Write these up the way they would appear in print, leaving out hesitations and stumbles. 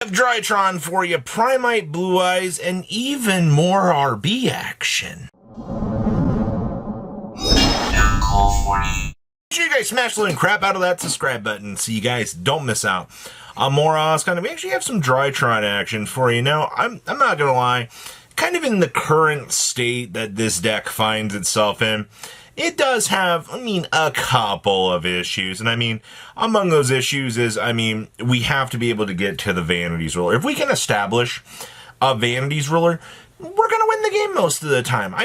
Have Drytron for you, Primite Blue Eyes, and even more RB action. Make sure you guys smash the little crap out of that subscribe button so you guys don't miss out on more we actually have some Drytron action for you. Now, I'm not gonna lie, kind of in the current state that this deck finds itself in, it does have, a couple of issues. And among those issues is, we have to be able to get to the Vanities Ruler. If we can establish a Vanities Ruler, we're going to win the game most of the time.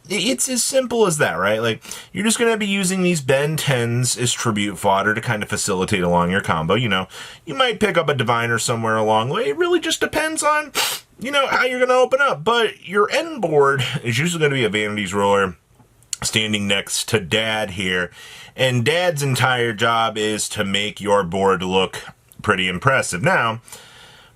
It's as simple as that, right? Like, you're just going to be using these Ben 10s as tribute fodder to kind of facilitate along your combo. You might pick up a Diviner somewhere along the way. It really just depends on, how you're going to open up. But your end board is usually going to be a Vanities Ruler standing next to Dad here, and Dad's entire job is to make your board look pretty impressive. Now,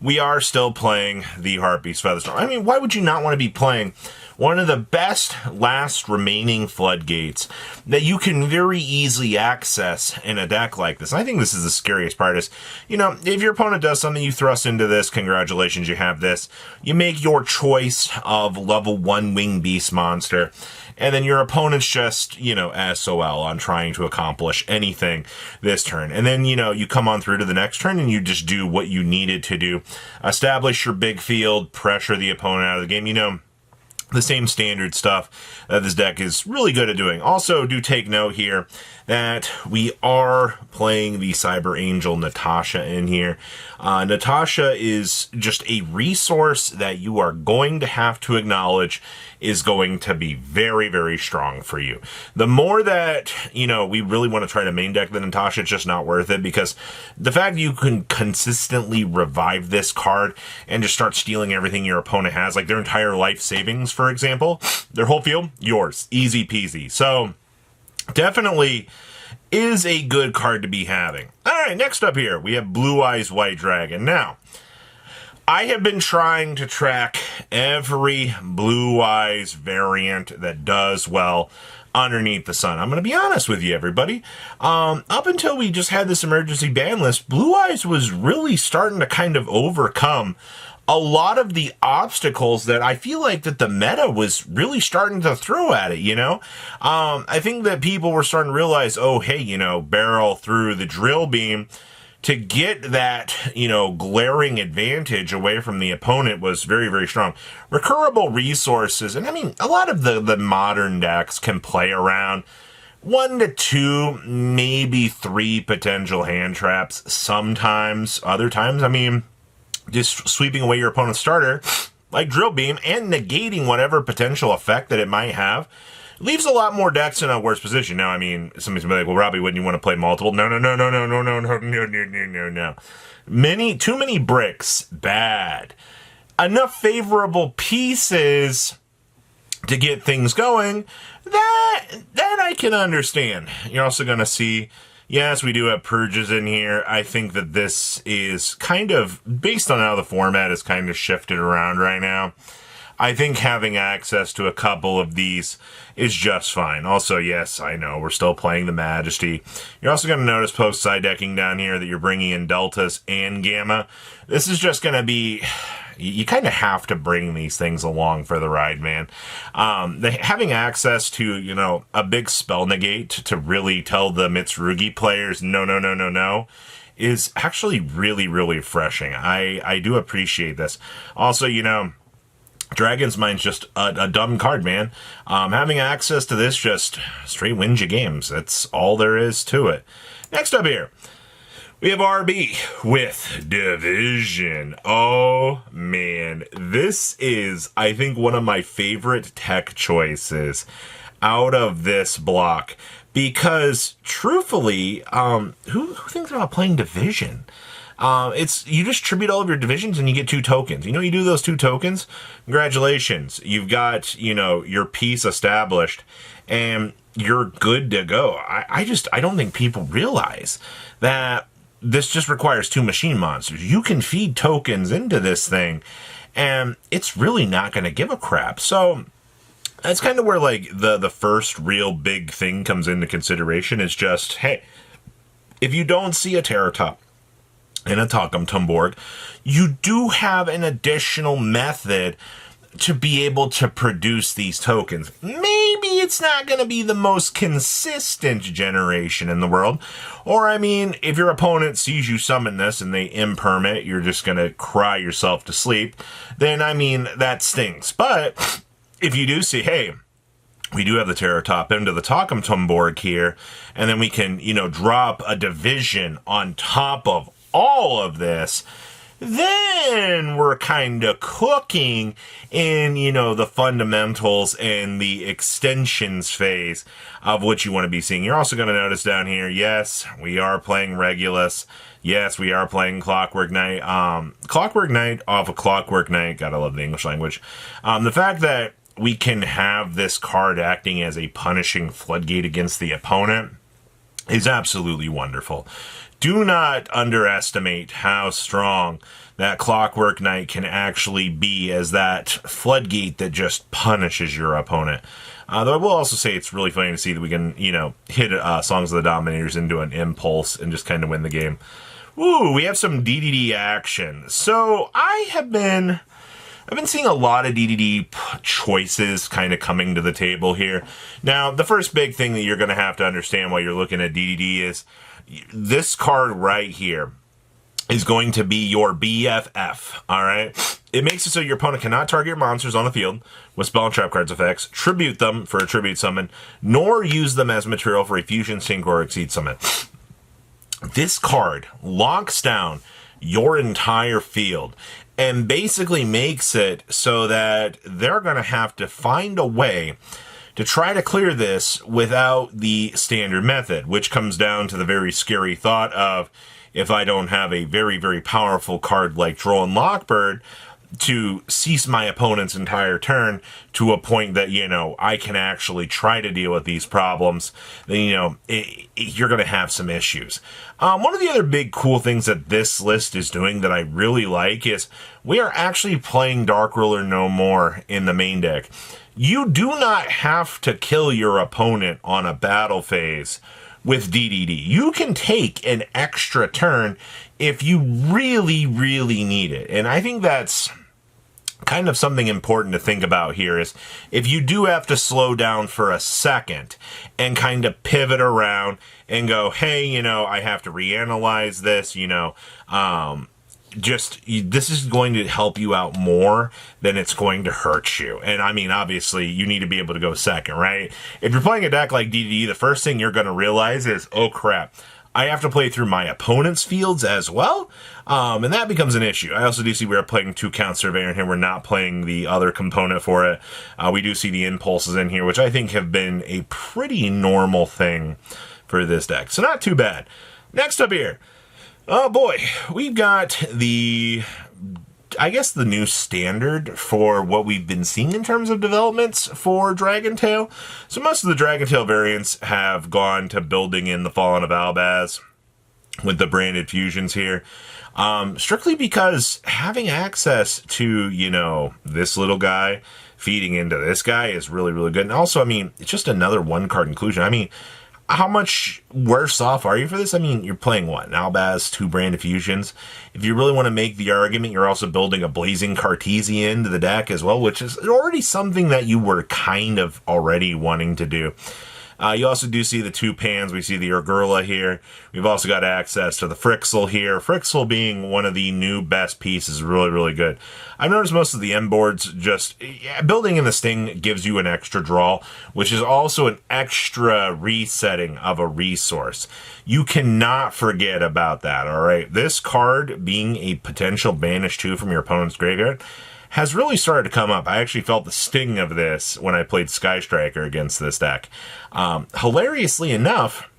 we are still playing the Heartbeast Featherstorm. Why would you not want to be playing one of the best last remaining floodgates that you can very easily access in a deck like this? And I think this is the scariest part is, if your opponent does something, you thrust into this, congratulations, you have this. You make your choice of level 1 Winged Beast monster, and then your opponent's just, SOL on trying to accomplish anything this turn. And then, you come on through to the next turn and you just do what you needed to do. Establish your big field, pressure the opponent out of the game. The same standard stuff that this deck is really good at doing. Also, do take note here that we are playing the Cyber Angel Natasha in here. Natasha is just a resource that you are going to have to acknowledge is going to be very, very strong for you. The more that, we really want to try to main deck the Natasha, it's just not worth it, because the fact that you can consistently revive this card and just start stealing everything your opponent has, like their entire life savings, for example, their whole field, yours. Easy peasy. So, definitely is a good card to be having. Alright, next up here, we have Blue Eyes White Dragon. Now, I have been trying to track every Blue Eyes variant that does well underneath the sun. I'm going to be honest with you, everybody. Up until we just had this emergency ban list, Blue Eyes was really starting to kind of overcome a lot of the obstacles that I feel like that the meta was really starting to throw at it, I think that people were starting to realize, oh, hey, barrel through the drill beam to get that, glaring advantage away from the opponent was very, very strong. Recurrable resources, and a lot of the modern decks can play around 1 to 2, maybe 3 potential hand traps sometimes. Other times, just sweeping away your opponent's starter, like Drill Beam, and negating whatever potential effect that it might have, leaves a lot more decks in a worse position. Now, somebody's gonna be like, well, Robbie, wouldn't you want to play multiple? No. Too many bricks, bad. Enough favorable pieces to get things going, that I can understand. You're also gonna see, yes, we do have purges in here. I think that this is kind of, based on how the format is kind of shifted around right now, I think having access to a couple of these is just fine. Also, yes, I know, we're still playing the Majesty. You're also going to notice post-side decking down here that you're bringing in Deltas and Gamma. This is just going to be, you kind of have to bring these things along for the ride, man. Having access to, a big spell negate to really tell the Mitsurugi players, no, is actually really, really refreshing. I do appreciate this. Also, Dragon's Mind's just a dumb card, man. Having access to this just straight wins you games. That's all there is to it. Next up here, we have RB with Division. Oh, man. This is, I think, one of my favorite tech choices out of this block. Because, truthfully, who thinks about playing Division? You just tribute all of your divisions and you get 2 tokens. You do those 2 tokens? Congratulations. You've got, your piece established and you're good to go. I don't think people realize that this just requires 2 machine monsters. You can feed tokens into this thing and it's really not going to give a crap. So that's kind of where the first real big thing comes into consideration is just, hey, if you don't see a Terra Top, in a Takumtum board, you do have an additional method to be able to produce these tokens. Maybe it's not going to be the most consistent generation in the world. Or, I mean, if your opponent sees you summon this and they imperm, you're just going to cry yourself to sleep. Then, I mean, that stings. But if you do see, hey, we do have the Terror Top into the Takumtum board here, and then we can, drop a division on top of all of this, then we're kind of cooking in, the fundamentals and the extensions phase of what you want to be seeing. You're also going to notice down here, yes, we are playing Regulus. Yes, we are playing Clockwork Knight. Clockwork Knight off of Clockwork Knight. Gotta love the English language. The fact that we can have this card acting as a punishing floodgate against the opponent is absolutely wonderful. Do not underestimate how strong that Clockwork Knight can actually be as that floodgate that just punishes your opponent. Though I will also say it's really funny to see that we can, hit Songs of the Dominators into an impulse and just kind of win the game. Ooh, we have some DDD action. So I've been seeing a lot of DDD choices kind of coming to the table here. Now, the first big thing that you're going to have to understand while you're looking at DDD is this card right here is going to be your BFF, alright? It makes it so your opponent cannot target your monsters on the field with spell and trap cards effects, tribute them for a tribute summon, nor use them as material for a fusion, sync, or exceed summon. This card locks down your entire field and basically makes it so that they're going to have to find a way to try to clear this without the standard method, which comes down to the very scary thought of, if I don't have a very, very powerful card like Droll and Lockbird to cease my opponent's entire turn to a point that, I can actually try to deal with these problems, then, you're going to have some issues. One of the other big cool things that this list is doing that I really like is we are actually playing Dark Ruler No More in the main deck. You do not have to kill your opponent on a battle phase with DDD. You can take an extra turn if you really, really need it. And I think that's kind of something important to think about here is if you do have to slow down for a second and kind of pivot around and go, hey, I have to reanalyze this, this is going to help you out more than it's going to hurt you. And I mean, obviously, you need to be able to go second, right? If you're playing a deck like DDD, the first thing you're going to realize is, oh crap, I have to play through my opponent's fields as well. And that becomes an issue. I also do see we are playing 2-count Surveyor in here. We're not playing the other component for it. We do see the impulses in here, which I think have been a pretty normal thing for this deck. So not too bad. Next up here. Oh boy, we've got the new standard for what we've been seeing in terms of developments for Dragontail. So most of the Dragontail variants have gone to building in the Fallen of Albaz with the branded fusions here. Strictly because having access to, this little guy feeding into this guy is really, really good. And also, I mean, it's just another one-card inclusion. I mean, how much worse off are you for this? I mean, you're playing what? An Albaz, 2 branded fusions. If you really want to make the argument, you're also building a Blazing Cartesian to the deck as well, which is already something that you were kind of already wanting to do. You also do see the 2 pans. We see the Urgurla here. We've also got access to the Frixel here. Frixel being one of the new best pieces, really, really good. I've noticed most of the end boards building in the Sting gives you an extra draw, which is also an extra resetting of a resource. You cannot forget about that, all right? This card being a potential banish 2 from your opponent's graveyard has really started to come up. I actually felt the sting of this when I played Sky Striker against this deck. Hilariously enough,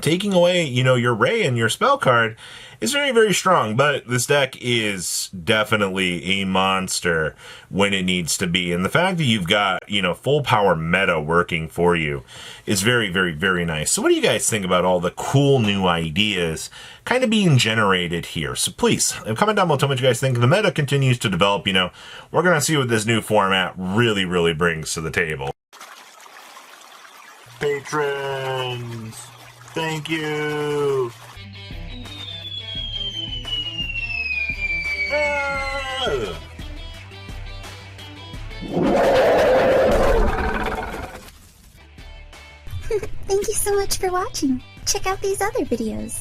taking away, your Ray and your spell card is very, very strong, but this deck is definitely a monster when it needs to be. And the fact that you've got, full power meta working for you is very, very, very nice. So what do you guys think about all the cool new ideas kind of being generated here? So please, comment down below, tell me what you guys think. The meta continues to develop, we're going to see what this new format really, really brings to the table. Patrons, thank you. Thank you so much for watching. Check out these other videos.